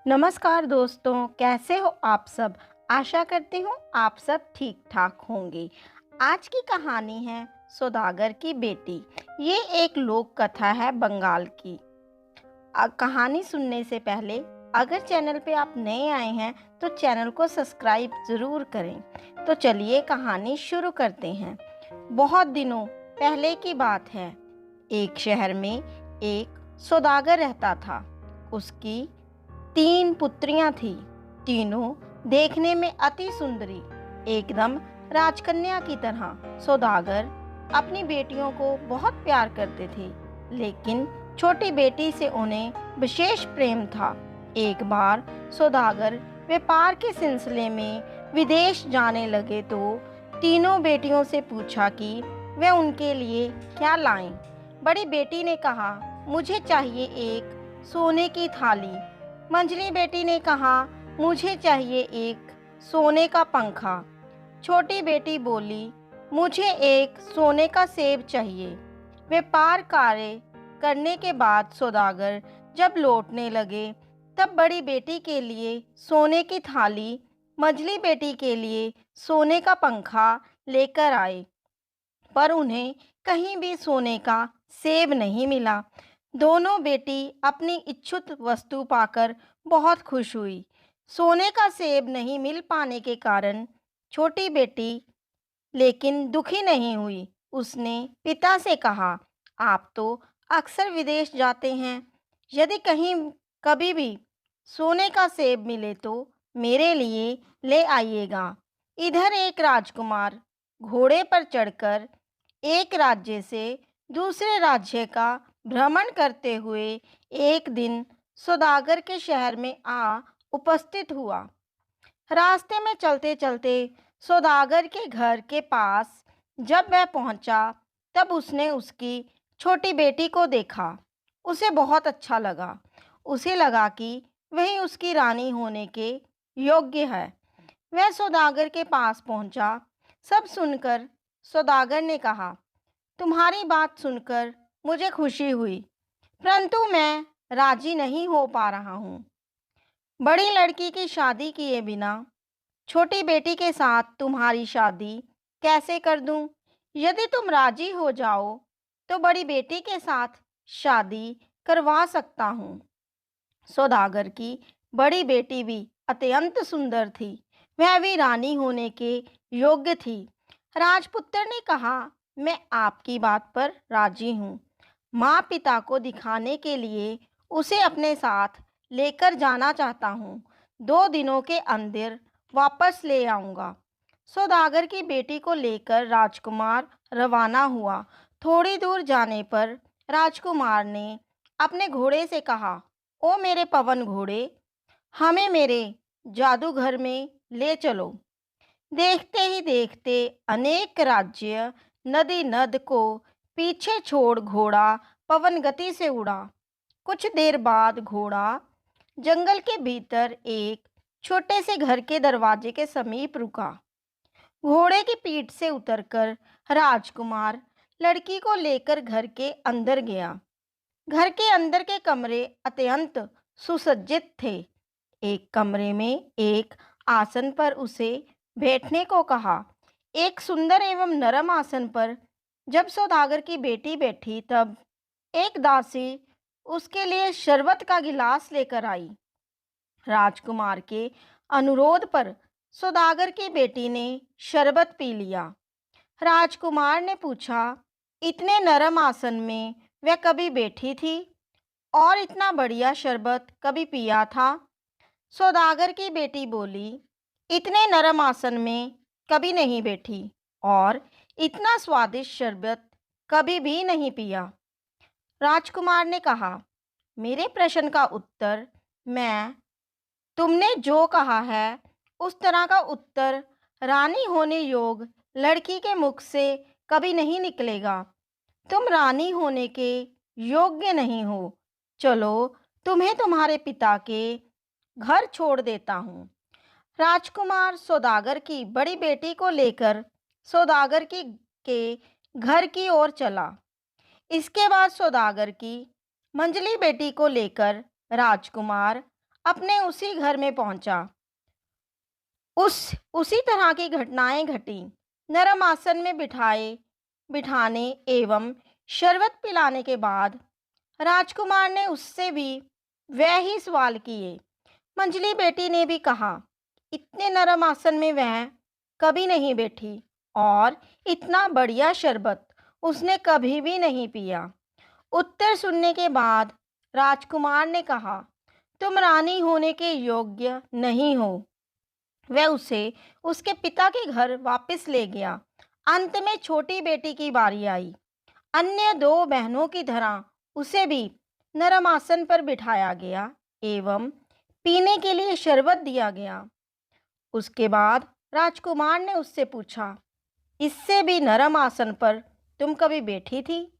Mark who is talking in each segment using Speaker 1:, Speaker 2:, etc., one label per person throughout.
Speaker 1: नमस्कार दोस्तों, कैसे हो आप सब। आशा करती हूँ आप सब ठीक ठाक होंगे। आज की कहानी है सौदागर की बेटी। ये एक लोक कथा है बंगाल की। कहानी सुनने से पहले अगर चैनल पे आप नए आए हैं तो चैनल को सब्सक्राइब ज़रूर करें। तो चलिए कहानी शुरू करते हैं। बहुत दिनों पहले की बात है। एक शहर में एक सौदागर रहता था। उसकी 3 पुत्रियां थीं। तीनों देखने में अति सुंदरी, एकदम राजकन्या की तरह। सौदागर अपनी बेटियों को बहुत प्यार करते थे, लेकिन छोटी बेटी से उन्हें विशेष प्रेम था। एक बार सौदागर व्यापार के सिलसिले में विदेश जाने लगे तो तीनों बेटियों से पूछा कि वे उनके लिए क्या लाएं। बड़ी बेटी ने कहा, मुझे चाहिए एक सोने की थाली। मंझली बेटी ने कहा, मुझे चाहिए एक सोने का पंखा। छोटी बेटी बोली, मुझे एक सोने का सेब चाहिए। व्यापार कार्य करने के बाद सौदागर जब लौटने लगे तब बड़ी बेटी के लिए सोने की थाली, मंझली बेटी के लिए सोने का पंखा लेकर आए, पर उन्हें कहीं भी सोने का सेब नहीं मिला। दोनों बेटी अपनी इच्छित वस्तु पाकर बहुत खुश हुई। सोने का सेब नहीं मिल पाने के कारण छोटी बेटी लेकिन दुखी नहीं हुई। उसने पिता से कहा, आप तो अक्सर विदेश जाते हैं, यदि कहीं कभी भी सोने का सेब मिले तो मेरे लिए ले आइएगा। इधर एक राजकुमार घोड़े पर चढ़कर एक राज्य से दूसरे राज्य का भ्रमण करते हुए एक दिन सौदागर के शहर में आ उपस्थित हुआ। रास्ते में चलते चलते सौदागर के घर के पास जब वह पहुंचा तब उसने उसकी छोटी बेटी को देखा। उसे बहुत अच्छा लगा। उसे लगा कि वही उसकी रानी होने के योग्य है। वह सौदागर के पास पहुंचा। सब सुनकर सौदागर ने कहा, तुम्हारी बात सुनकर मुझे खुशी हुई, परंतु मैं राजी नहीं हो पा रहा हूँ। बड़ी लड़की की शादी किए बिना छोटी बेटी के साथ तुम्हारी शादी कैसे कर दूं? यदि तुम राजी हो जाओ तो बड़ी बेटी के साथ शादी करवा सकता हूँ। सौदागर की बड़ी बेटी भी अत्यंत सुंदर थी। वह भी रानी होने के योग्य थी। राजपुत्र ने कहा, मैं आपकी बात पर राजी हूँ। माँ पिता को दिखाने के लिए उसे अपने साथ लेकर जाना चाहता हूँ। 2 दिनों के अंदर वापस ले आऊँगा। सौदागर की बेटी को लेकर राजकुमार रवाना हुआ। थोड़ी दूर जाने पर राजकुमार ने अपने घोड़े से कहा, ओ मेरे पवन घोड़े, हमें मेरे जादूघर में ले चलो। देखते ही देखते अनेक राज्य नदी नद को पीछे छोड़ घोड़ा पवन गति से उड़ा। कुछ देर बाद घोड़ा जंगल के भीतर एक छोटे से घर के दरवाजे के समीप रुका। घोड़े की पीठ से उतरकर राजकुमार लड़की को लेकर घर के अंदर गया। घर के अंदर के कमरे अत्यंत सुसज्जित थे। एक कमरे में एक आसन पर उसे बैठने को कहा। एक सुंदर एवं नरम आसन पर जब सौदागर की बेटी बैठी तब एक दासी उसके लिए शरबत का गिलास लेकर आई। राजकुमार के अनुरोध पर सौदागर की बेटी ने शरबत पी लिया। राजकुमार ने पूछा, इतने नरम आसन में वह कभी बैठी थी और इतना बढ़िया शरबत कभी पिया था? सौदागर की बेटी बोली, इतने नरम आसन में कभी नहीं बैठी और इतना स्वादिष्ट शरबत कभी भी नहीं पिया। राजकुमार ने कहा, मेरे प्रश्न का उत्तर मैं तुमने जो कहा है उस तरह का उत्तर रानी होने योग लड़की के मुख से कभी नहीं निकलेगा। तुम रानी होने के योग्य नहीं हो। चलो, तुम्हें तुम्हारे पिता के घर छोड़ देता हूँ। राजकुमार सौदागर की बड़ी बेटी को लेकर सौदागर की के घर की ओर चला। इसके बाद सौदागर की मंझली बेटी को लेकर राजकुमार अपने उसी घर में पहुंचा। उसी तरह की घटनाएं घटी। नरम आसन में बिठाने एवं शरबत पिलाने के बाद राजकुमार ने उससे भी वह ही सवाल किए। मंजली बेटी ने भी कहा, इतने नरम आसन में वह कभी नहीं बैठी और इतना बढ़िया शरबत उसने कभी भी नहीं पिया। उत्तर सुनने के बाद राजकुमार ने कहा, तुम रानी होने के योग्य नहीं हो। वह उसे उसके पिता के घर वापस ले गया। अंत में छोटी बेटी की बारी आई। अन्य दो बहनों की तरह उसे भी नरम आसन पर बिठाया गया एवं पीने के लिए शरबत दिया गया। उसके बाद राजकुमार ने उससे पूछा, इससे भी नरम आसन पर तुम कभी बैठी थी?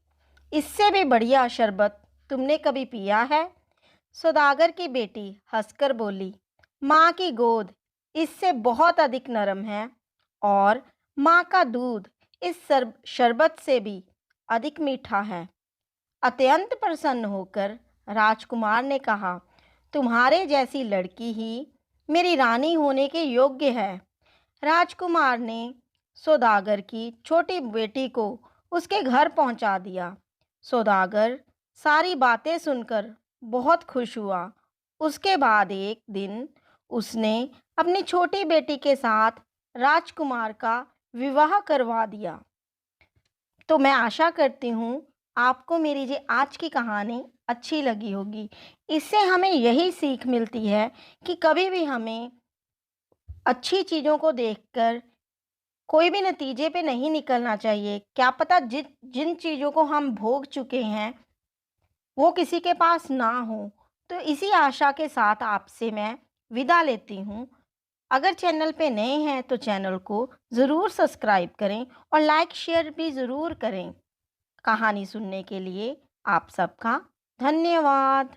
Speaker 1: इससे भी बढ़िया शरबत तुमने कभी पिया है? सौदागर की बेटी हंसकर बोली, माँ की गोद इससे बहुत अधिक नरम है और माँ का दूध इस शरबत से भी अधिक मीठा है। अत्यंत प्रसन्न होकर राजकुमार ने कहा, तुम्हारे जैसी लड़की ही मेरी रानी होने के योग्य है। राजकुमार ने सौदागर की छोटी बेटी को उसके घर पहुंचा दिया। सौदागर सारी बातें सुनकर बहुत खुश हुआ। उसके बाद एक दिन उसने अपनी छोटी बेटी के साथ राजकुमार का विवाह करवा दिया। तो मैं आशा करती हूँ आपको मेरी ये आज की कहानी अच्छी लगी होगी। इससे हमें यही सीख मिलती है कि कभी भी हमें अच्छी चीज़ों को देखकर कोई भी नतीजे पे नहीं निकलना चाहिए। क्या पता जिन चीज़ों को हम भोग चुके हैं वो किसी के पास ना हो। तो इसी आशा के साथ आपसे मैं विदा लेती हूँ। अगर चैनल पे नए हैं तो चैनल को ज़रूर सब्सक्राइब करें और लाइक शेयर भी ज़रूर करें। कहानी सुनने के लिए आप सबका धन्यवाद।